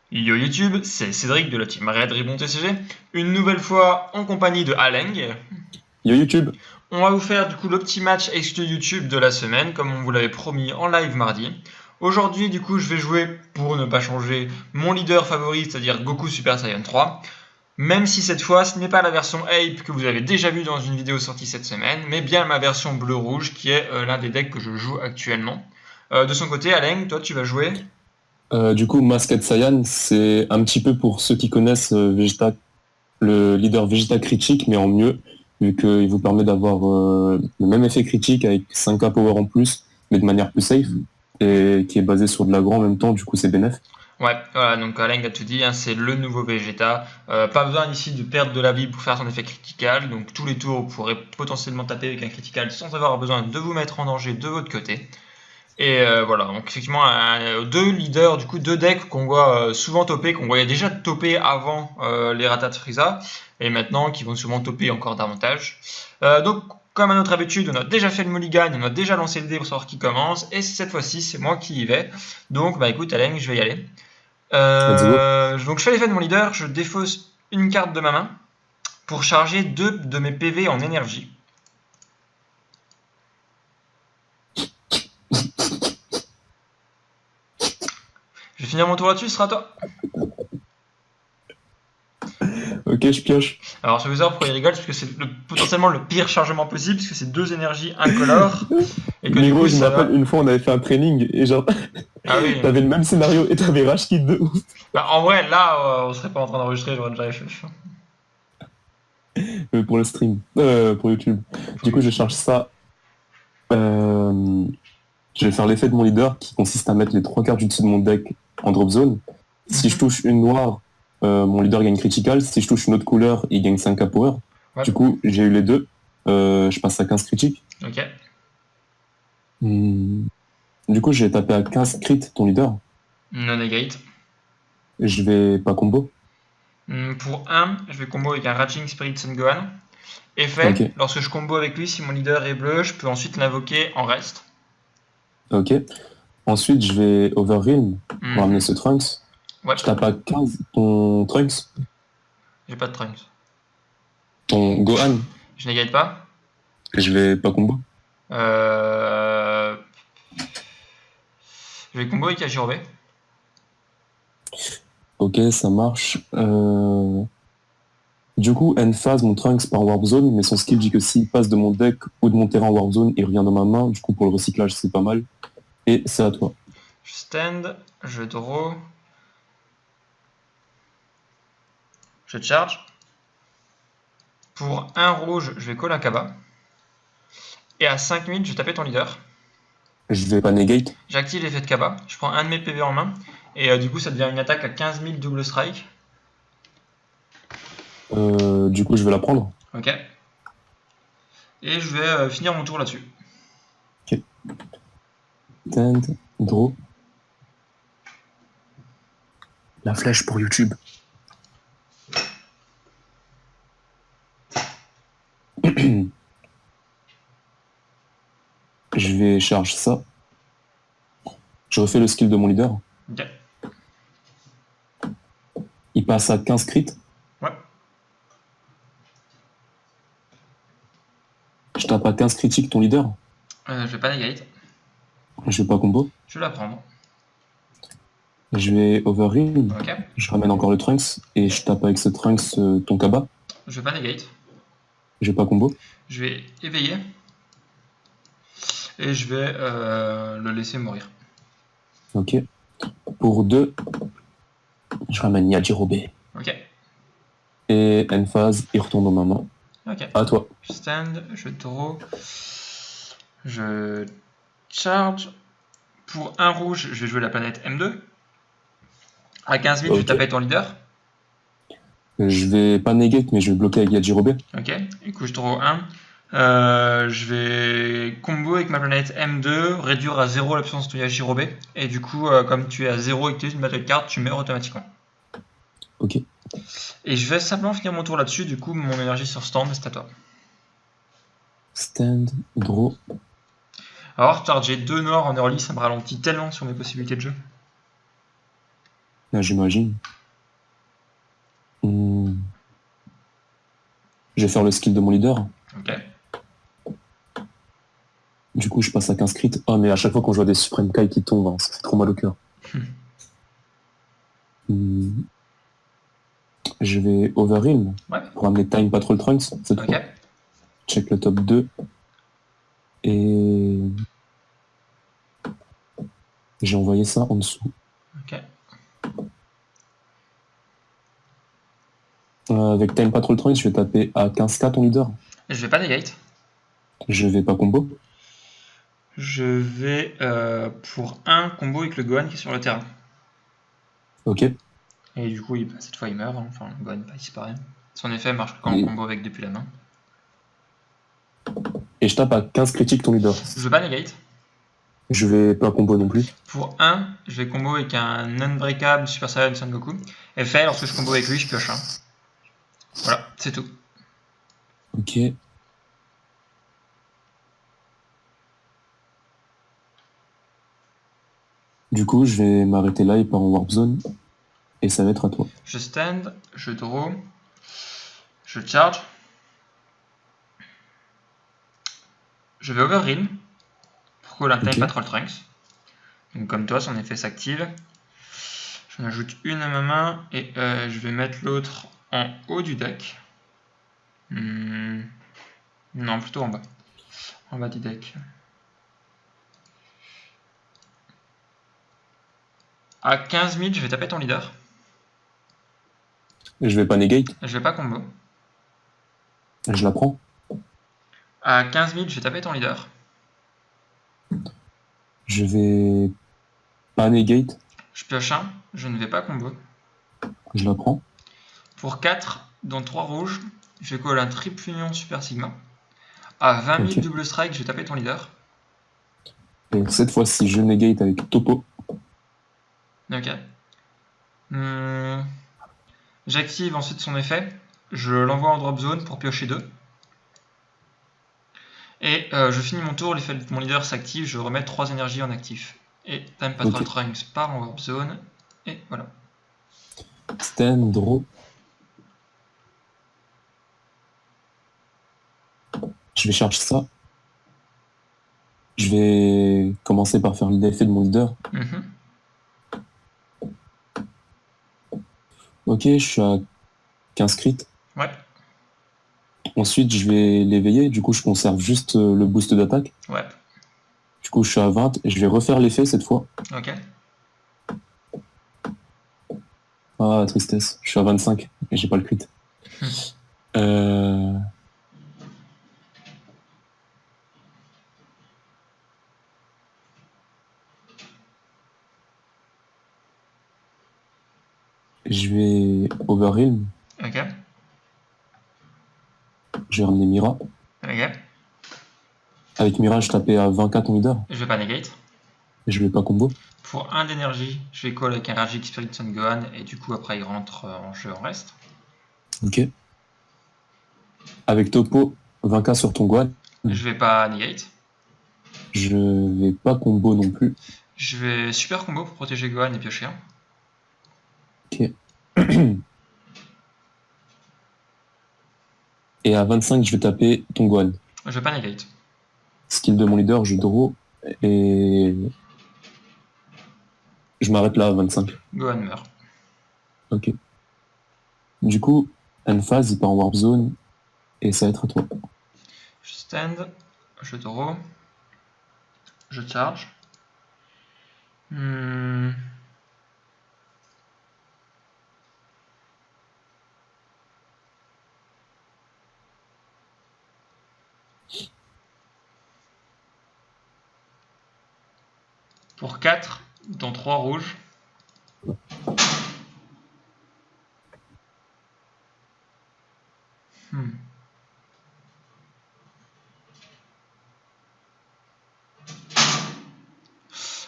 Yo YouTube, c'est Cédric de la team Red Ribbon TCG, une nouvelle fois en compagnie de Aleng. Yo YouTube. On va vous faire du coup le petit match exclu YouTube de la semaine, comme on vous l'avait promis en live mardi. Aujourd'hui, du coup, je vais jouer, pour ne pas changer, mon leader favori, c'est-à-dire Goku Super Saiyan 3. Même si cette fois, ce n'est pas la version Ape que vous avez déjà vue dans une vidéo sortie cette semaine, mais bien ma version bleu-rouge, qui est l'un des decks que je joue actuellement. De son côté, Aleng, toi, tu vas jouer. Du coup, Masked Saiyan, c'est un petit peu pour ceux qui connaissent Vegeta, le leader Vegeta critique, mais en mieux, vu qu'il vous permet d'avoir le même effet critique avec 5K power en plus, mais de manière plus safe, et qui est basé sur de l'agro en même temps, du coup c'est bénéf. Ouais, voilà, donc Aleng a tout dit, hein, c'est le nouveau Vegeta. Pas besoin ici de perdre de la vie pour faire son effet critical, donc tous les tours vous pourrez potentiellement taper avec un critical sans avoir besoin de vous mettre en danger de votre côté. Et voilà, donc effectivement, deux leaders, du coup deux decks qu'on voit souvent toper, qu'on voyait déjà toper avant les ratats de Frieza, et maintenant qui vont sûrement toper encore davantage. Donc, comme à notre habitude, on a déjà fait le mulligan, on a déjà lancé le dé pour savoir qui commence, et cette fois-ci, c'est moi qui y vais. Donc, bah écoute, Aleng, je vais y aller. Let's go. Donc, je fais l'effet de mon leader, je défausse une carte de ma main pour charger 2 de mes PV en énergie. Je vais finir mon tour là-dessus, ce sera à toi. Ok, je pioche. Alors, je vais vous dire pourquoi il rigole, parce que c'est potentiellement le pire chargement possible, parce que c'est deux énergies incolores, et que Mais du coup, gros, je me ça va. rappelle, une fois on avait fait un training, et genre, Ah oui. t'avais le même scénario, et t'avais Rage Kit de ouf. Bah, en vrai, là, on serait pas en train d'enregistrer, j'aurais déjà FF. Pour le stream, pour YouTube. Du coup, je charge ça. Euh, Je vais faire l'effet de mon leader qui consiste à mettre les 3 cartes du dessus de mon deck en drop zone. Si je touche une noire, mon leader gagne critical. Si je touche une autre couleur, il gagne 5K power. Ouais. Du coup, j'ai eu les deux. Je passe à 15 critiques. Ok. Du coup, j'ai tapé à 15 crit ton leader. Non negate. Je vais pas combo. Pour 1, je vais combo avec un Raging Spirit Sun Gohan. Effet, Ok. lorsque je combo avec lui, si mon leader est bleu, je peux ensuite l'invoquer en reste. Ok. Ensuite, je vais Overrealm pour amener ce Trunks. Ouais. Je tape à 15 ton Trunks. J'ai pas de Trunks. Ton Gohan. Je negate pas. Je vais pas combo. Je vais combo avec Yajirobe. Ok, ça marche. Du coup, N-phase mon Trunks par Warp Zone, mais son skill dit que s'il passe de mon deck ou de mon terrain Warp Zone, il revient dans ma main. Du coup, pour le recyclage, c'est pas mal. Et c'est à toi. Je stand, je draw. Je charge. Pour un rouge, je vais call un Kaba. Et à 5000, je vais taper ton leader. Je vais pas negate. J'active l'effet de Kaba. Je prends un de mes PV en main. Et du coup, ça devient une attaque à 15 000 double strike. Du coup, je vais la prendre. Ok. Et je vais finir mon tour là-dessus. Ok. Stand, draw. La flèche pour YouTube. Je vais charge ça. Je refais le skill de mon leader. Ok. Il passe à 15 crit. Ouais. Je tape à 15 critiques ton leader. Je vais pas negate. Je vais pas combo. Je vais la prendre. Je vais Overrealm. Ok. Je ramène encore le Trunks. Et je tape avec ce Trunks ton Kaba. Je vais pas negate. Je vais pas combo. Je vais éveiller. Et je vais le laisser mourir. Ok. Pour 2, je ramène Yajirobe. Ok. Et N-phase, il retourne dans ma main. Ok. À toi. Je stand, je draw. Je charge. Pour un rouge, je vais jouer la planète M2. À 15 000, je vais Ok. taper ton leader. Je vais pas negate, mais je vais bloquer avec Yajirobe. Ok. Du coup, je draw 1. Je vais combo avec ma planète M2, réduire à 0 la puissance de Yajirobe. Et du coup, comme tu es à 0 et que tu utilises une battle card, tu meurs automatiquement. Ok. Et je vais simplement finir mon tour là-dessus. Du coup, mon énergie sur stand, c'est à toi. Stand, draw. Alors, charger 2 noirs en early, ça me ralentit tellement sur mes possibilités de jeu. Là, j'imagine. Hmm. Je vais faire le skill de mon leader. Ok. Du coup, je passe à 15 crits. Ah, mais à chaque fois qu'on joue à des Supreme Kai qui tombent, hein, ça fait trop mal au cœur. Hmm. Je vais Overheal Ouais. pour amener Time Patrol Trunks cette Ok. fois. Check le top 2. Et j'ai envoyé ça en dessous. Ok. Avec Time Patrol Trunks, je vais taper à 15k ton leader. Je vais pas negate. Je vais pas combo. Je vais pour un combo avec le Gohan qui est sur le terrain. Ok. Et du coup, cette fois, il meurt. Hein. Enfin, le Gohan disparaît. Son effet marche quand on Et- combo avec depuis la main. Et je tape à 15 critiques ton leader. Je veux pas negate. Je vais pas combo non plus. Pour 1, je vais combo avec un Unbreakable Super Saiyan Son Goku. Effet, lorsque je combo avec lui, je pioche un. Voilà, c'est tout. Ok. Du coup, je vais m'arrêter là, il part en Warp Zone. Et ça va être à toi. Je stand, je draw, je charge. Je vais overheal pour call un Time Ok. Patrol Trunks. Donc comme toi, son effet s'active. J'en ajoute une à ma main et je vais mettre l'autre en haut du deck. Non, plutôt en bas. En bas du deck. À 15 000, je vais taper ton leader. Je vais pas negate. Je vais pas combo. Je la prends. À 15 000, je vais taper ton leader. Je vais pas negate. Je pioche un, je ne vais pas combo. Je la prends. Pour 4, dont 3 rouges, je vais call un triple union super sigma. À 20 000 Ok. double strike, je vais taper ton leader. Et cette fois-ci, je negate avec Topo. Ok. J'active ensuite son effet. Je l'envoie en drop zone pour piocher 2. Et je finis mon tour, l'effet de mon leader s'active, je remets 3 énergies en actif. Et Time Patrol Ok. Trunks part en warp zone. Et voilà. Stand, draw. Je vais charger ça. Je vais commencer par faire l'effet de mon leader. Mhm. Ok, je suis à 15 crits. Ouais, Ensuite, je vais l'éveiller. Du coup, je conserve juste le boost d'attaque. ouais, Du coup, je suis à 20. Et je vais refaire l'effet cette fois. ok. Ah, tristesse. Je suis à 25 et j'ai pas le crit. Euh, Je vais overheal. Ok, Je vais ramener Mira. ok. Avec Mira, je tapais à 20k ton leader. Je vais pas negate. Et je vais pas combo. Pour 1 d'énergie, je vais call avec un Ragic Spirit Son Gohan. Et du coup, après, il rentre en jeu en reste. Ok. Avec Topo, 20k sur ton Gohan. Je vais pas negate. Je vais pas combo non plus. Je vais super combo pour protéger Gohan et piocher un. Ok. Et à 25, je vais taper ton Gohan. Je vais pas negate. Skill de mon leader, je draw. Et je m'arrête là à 25. Gohan meurt. Ok. Du coup, Emphase, il part en Warp Zone. Et ça va être à toi. Je stand, je draw, je charge. Pour 4, dont 3 rouges.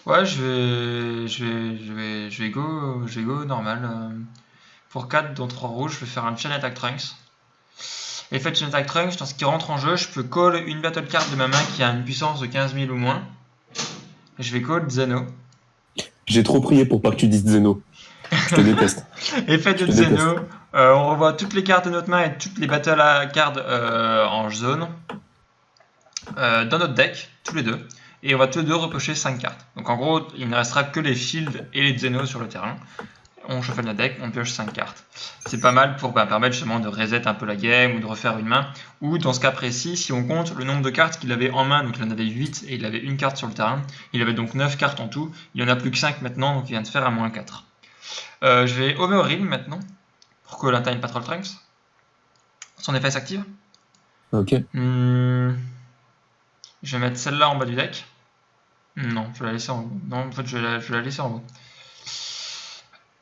Ouais, je vais go normal. Pour 4, dont 3 rouges, je vais faire un Chain Attack Trunks. L'effet de Chain Attack Trunks, lorsqu'il rentre en jeu, je peux call une battle card de ma main qui a une puissance de 15 000 ou moins. Et je vais call Zeno. J'ai trop prié pour pas que tu dises Zeno. Je te déteste. Effet de Je te Zeno. On revoit toutes les cartes de notre main et toutes les battle cards en zone dans notre deck, tous les deux. Et on va tous les deux repiocher 5 cartes. Donc en gros, il ne restera que les shields et les Zeno sur le terrain. On shuffle notre deck, on pioche 5 cartes. C'est pas mal pour permettre justement de reset un peu la game ou de refaire une main. Ou dans ce cas précis, si on compte le nombre de cartes qu'il avait en main, donc il en avait 8 et il avait une carte sur le terrain. Il avait donc 9 cartes en tout. Il en a plus que 5 maintenant, donc il vient de faire un -4. Je vais Overheal maintenant, pour que l'Untime Patrol Trunks. Son effet s'active. Ok. Je vais mettre celle-là en bas du deck. Non, je vais la laisser en haut. Non, en fait, je vais la laisser en haut.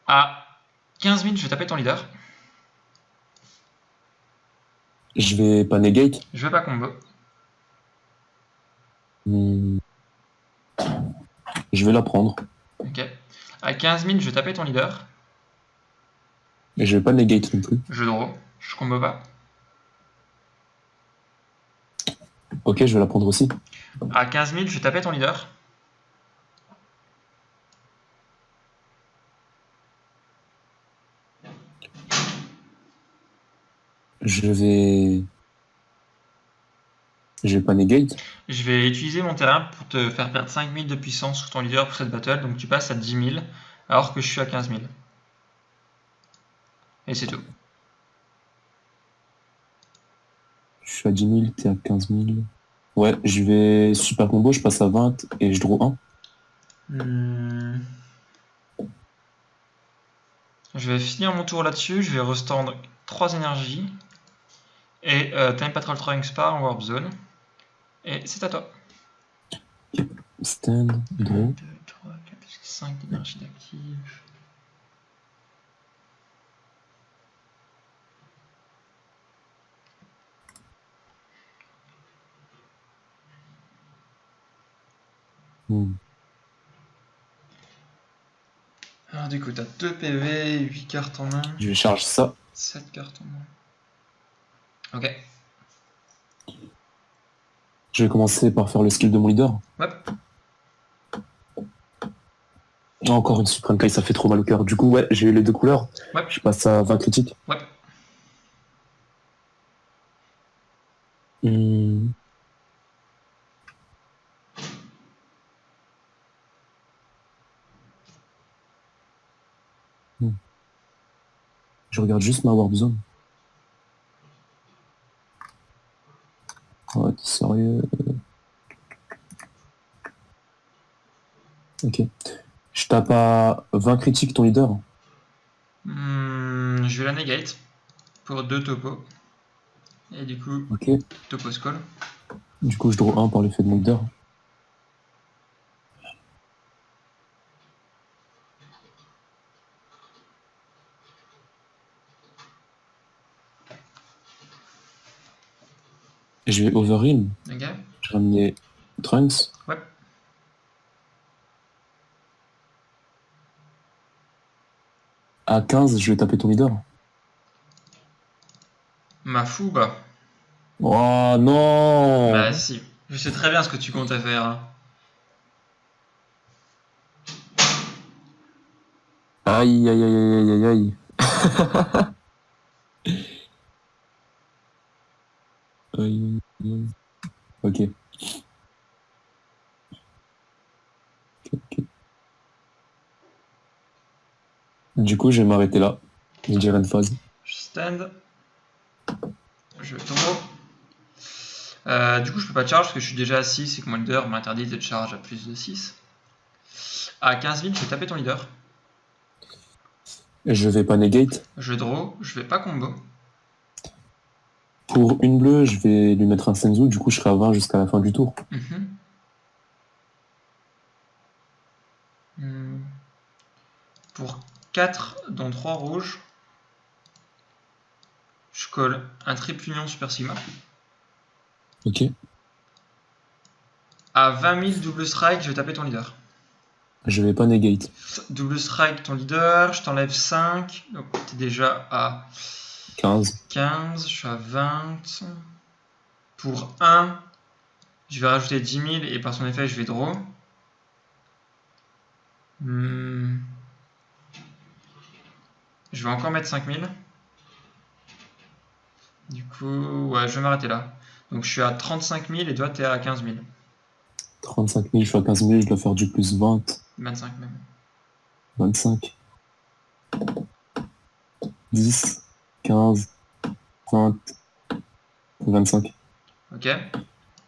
À 15 000, je vais taper ton leader. Je vais pas negate. Je vais pas combo. Je vais la prendre. Ok. À 15 000, je vais taper ton leader. Et je vais pas negate non plus. Je draw. Je combo pas. Ok, je vais la prendre aussi. À 15 000, je vais taper ton leader. Je vais pas negate. Je vais utiliser mon terrain pour te faire perdre 5 000 de puissance sur ton leader pour cette battle. Donc tu passes à 10 000 alors que je suis à 15 000. Et c'est tout. Je suis à 10 000, t'es à 15 000. Ouais, je vais super combo, je passe à 20 et je draw 1. Je vais finir mon tour là-dessus. Je vais restendre 3 énergies. Et Time Patrol Trunks part en Warp Zone. Et c'est à toi. Stand, 1, draw. 2, 3, 4, 5 d'énergie d'active. Alors du coup, t'as 2 PV, 8 cartes en main. Je vais charger ça. 7 cartes en main. Ok. Je vais commencer par faire le skill de mon leader. Ouais. Encore une Supreme Kai, ça fait trop mal au cœur. Du coup, ouais, j'ai eu les 2 couleurs. Ouais. Je passe à 20 critiques. Ouais. Je regarde juste ma Warp Zone. Ouais, t'es sérieux? Ok. Je tape à 20 critiques ton leader. Je vais la negate pour 2 topos. Et du coup, Ok. topo skull. Du coup, je draw 1 par l'effet de mon leader. Et je vais overheal. Ok. Je vais ramener Trunks. Ouais. À 15, je vais taper ton leader. Ma fou, bah. Oh non! Bah si. Je sais très bien ce que tu comptes à faire. Hein. Aïe, aïe, aïe, aïe, aïe, aïe. Aïe, aïe. Ok. Ok. Du coup, je vais m'arrêter là. Je dirai une phase. Je stand. Je tombe. Du coup, je peux pas charge parce que je suis déjà à 6 et que mon leader m'interdit de charge à plus de 6. À 15 000, je vais taper ton leader. Je vais pas negate. Je draw, je vais pas combo. Pour une bleue, je vais lui mettre un Senzu. Du coup, je serai à 20 jusqu'à la fin du tour. Pour 4 dont 3 rouges, je colle un triple union super sigma. Ok. À 20 000 double strike, je vais taper ton leader. Je vais pas negate. Double strike ton leader, je t'enlève 5. Donc t'es déjà à 15. 15, je suis à 20. Pour 1, je vais rajouter 10 000 et par son effet, je vais draw. Je vais encore mettre 5000. Du coup, ouais, je vais m'arrêter là. Donc je suis à 35 000 et toi t'es à 15 000. 35 000, je suis à 15 000, je dois faire du plus 20, 25 même. 25, 10, 15, 20, 25. Ok.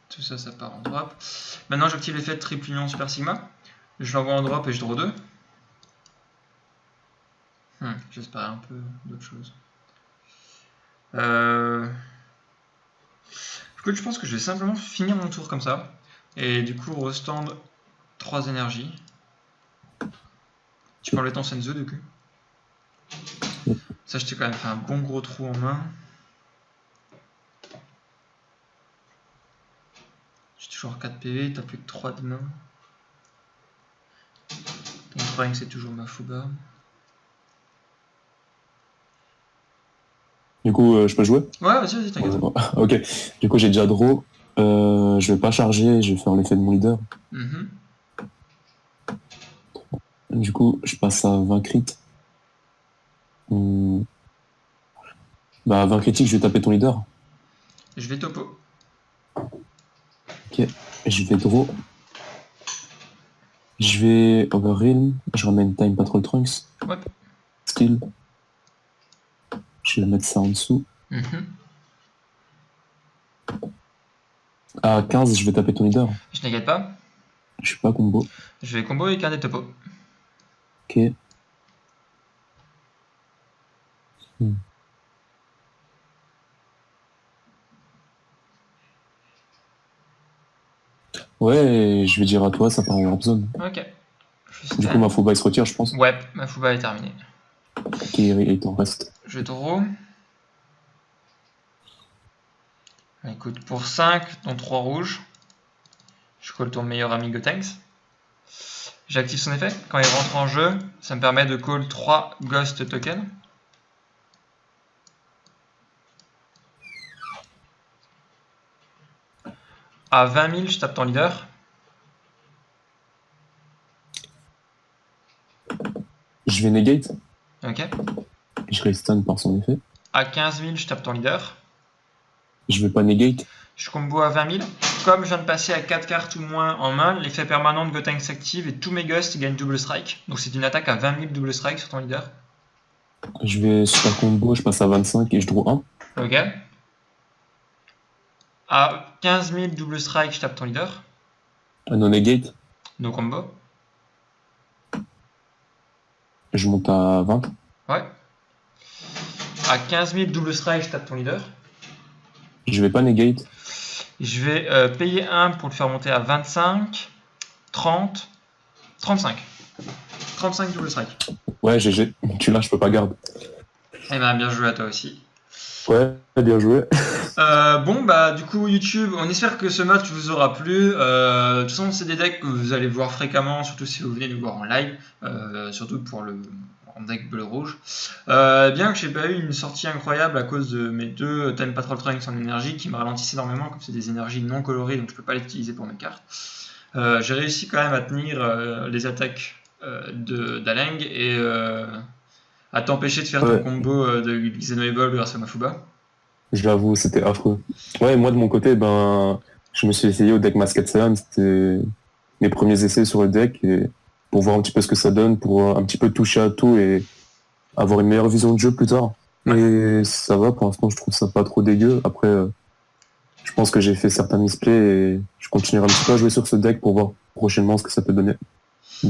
Tout ça, ça part en drop. Maintenant j'active l'effet de triple union super sigma. Je l'envoie en drop et je draw 2. J'espérais un peu d'autre chose. Écoute, je pense que je vais simplement finir mon tour comme ça. Et du coup, restand 3 énergies. Tu peux enlever ton Senzu du coup. Ça, je t'ai quand même fait un bon gros trou en main. J'ai toujours 4 PV, t'as plus que 3 de main. Ton drawing, c'est toujours Mafuba. Du coup, je peux jouer? Ouais, vas-y, t'inquiète. Ok. Du coup, j'ai déjà draw. Je vais pas charger, je vais faire l'effet de mon leader. Du coup, je passe à 20 crits. Bah, 20 critiques, je vais taper ton leader. Je vais topo. Ok. Je vais draw. Je vais Overrealm. Je ramène Time Patrol Trunks. Ouais. Skill. Je vais mettre ça en dessous. À 15, je vais taper ton leader. Je n'inquiète pas. Je suis pas combo. Je vais combo avec un des topos. Ok. Ouais, je vais dire à toi, ça part en warp zone. Ok. Du coup, Mafuba il se retire, je pense. Ouais, Mafuba est terminé. Ok, il t'en reste. Je draw. Écoute, pour 5, dont 3 rouges, je call ton meilleur ami Gotenks. J'active son effet. Quand il rentre en jeu, ça me permet de call 3 Ghost tokens. À 20 000, je tape ton leader. Je vais negate. Ok. Je reste stun par son effet. À 15 000, je tape ton leader. Je vais pas negate. Je combo à 20 000. Comme je viens de passer à 4 cartes ou moins en main, l'effet permanent de Gotenks s'active et tous mes ghosts gagnent double strike. Donc c'est une attaque à 20 000 double strike sur ton leader. Je vais super combo, je passe à 25 et je draw 1. Ok. À 15 000 double strike, je tape ton leader. Non negate. No combo. Je monte à 20. Ouais. À 15 000 double strike, je tape ton leader. Je vais pas negate. Je vais payer 1 pour le faire monter à 25, 30, 35. 35 double strike. Ouais, GG. Tu l'as, je peux pas garder. Eh ben, bien joué à toi aussi. Ouais, bien joué. Bon, bah, du coup, YouTube, on espère que ce match vous aura plu. De toute façon, c'est des decks que vous allez voir fréquemment, surtout si vous venez nous voir en live, surtout pour le deck bleu-rouge. Bien que j'ai pas eu une sortie incroyable à cause de mes 2 Time Patrol Trunks en énergie qui me ralentissent énormément, comme c'est des énergies non colorées, donc je peux pas les utiliser pour mes cartes. J'ai réussi quand même à tenir les attaques d'Aleng et à t'empêcher de faire ton combo de Xenoable grâce à Mafuba. Je l'avoue, c'était affreux. Ouais, moi de mon côté, je me suis essayé au deck Masked Saiyan, c'était mes premiers essais sur le deck, et pour voir un petit peu ce que ça donne, pour un petit peu toucher à tout et avoir une meilleure vision de jeu plus tard. Ouais. Et ça va, pour l'instant, je trouve ça pas trop dégueu. Après, je pense que j'ai fait certains misplays et je continuerai un petit peu à jouer sur ce deck pour voir prochainement ce que ça peut donner.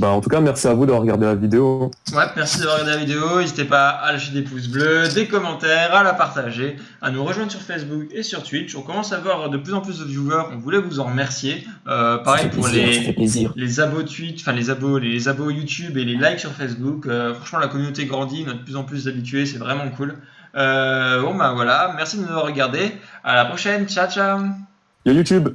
En tout cas, merci à vous d'avoir regardé la vidéo. Ouais, merci d'avoir regardé la vidéo. N'hésitez pas à lâcher des pouces bleus, des commentaires, à la partager, à nous rejoindre sur Facebook et sur Twitch. On commence à avoir de plus en plus de viewers. On voulait vous en remercier. Pareil pour les abos Twitch, enfin les abos YouTube et les likes sur Facebook. Franchement, la communauté grandit. On a de plus en plus d'habitués. C'est vraiment cool. Bon, voilà. Merci de nous avoir regardé. À la prochaine. Ciao, ciao. Yo YouTube.